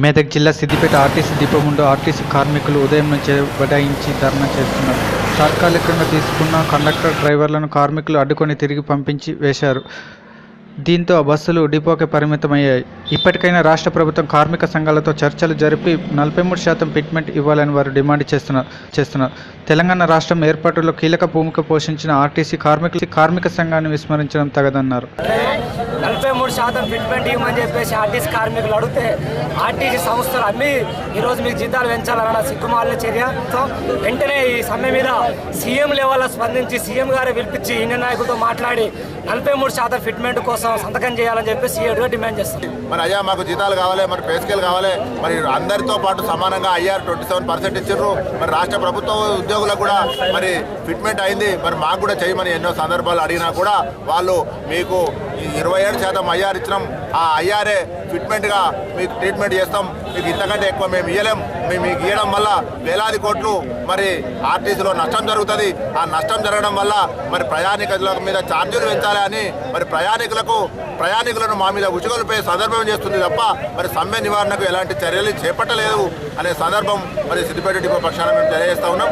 మెదక్ జిల్లా Siddipet RTC depot ముందు RTC కార్మికులు ఉదయం నుంచే బైఠాయించి ధర్నా చేస్తున్నారు. తాత్కాలికంగా తీసుకున్న కండక్టర్, డ్రైవర్లను కార్మికులు అడ్డుకొని తిరిగి పంపించి వేశారు. దీంతో బస్సులు డిపోకే పరిమితమయ్యాయి. ఇప్పటికైనా రాష్ట్ర ప్రభుత్వం కార్మిక సంఘాలతో చర్చలు జరిపి 43% ఫిట్మెంట్ ఇవ్వాలని వారు డిమాండ్ చేస్తున్నారు. తెలంగాణ రాష్ట్రం ఏర్పాటులో కీలక భూమిక పోషించిన ఆర్టీసీ కార్మిక సంఘాన్ని విస్మరించడం తగదన్నారు. 43% ఫిట్మెంట్ ఇవ్వమని చెప్పేసి ఆర్టీసీ కార్మికులు అడిగితే ఆర్టీసీ సంస్థలు అమ్మి ఈరోజు మీకు జీతాలు పెంచాలన్న సిగ్గుమాలిన చర్యతో వెంటనే ఈ సమ్మె మీద సీఎం లెవెల్లో స్పందించి సీఎం గారే పిలిపించి యూనియన్ నాయకులతో మాట్లాడి 43% ఫిట్మెంట్ కోసం సంతకం చేయాలని చెప్పి సీఎంగా డిమాండ్ చేస్తుంది. మరి అయ్యా మాకు జీతాలు కావాలి, మరి పే స్కేల్ కావాలి, మరి అందరితో పాటు సమానంగా ఐఆర్ 27% ఇచ్చారు. మరి రాష్ట్ర ప్రభుత్వ ఉద్యోగులకు కూడా మరి ఫిట్మెంట్ అయింది, మరి మాకు కూడా చేయమని ఎన్నో సందర్భాలు అడిగినా కూడా వాళ్ళు మీకు 27% ఐఆర్ ఇచ్చినాం, ఆ ఐఆర్ఏ ఫిట్మెంట్గా మీకు ట్రీట్మెంట్ చేస్తాం, మీకు ఇంతకంటే ఎక్కువ మేము ఇవ్వలేం, మేము మీకు ఇవ్వడం వల్ల వేలాది కోట్లు మరి ఆర్టీసీలో నష్టం జరుగుతుంది. ఆ నష్టం జరగడం వల్ల మరి ప్రయాణికుల మీద ఛార్జీలు పెంచాలి అని మరి ప్రయాణికులను మా మీద ఉచుగొలిపే సందర్భం చేస్తుంది తప్ప మరి సమ్మె నివారణకు ఎలాంటి చర్యలు చేపట్టలేదు అనే సందర్భం మరి సిద్దిపేట డిపో పక్షాన మేము తెలియజేస్తా ఉన్నాం.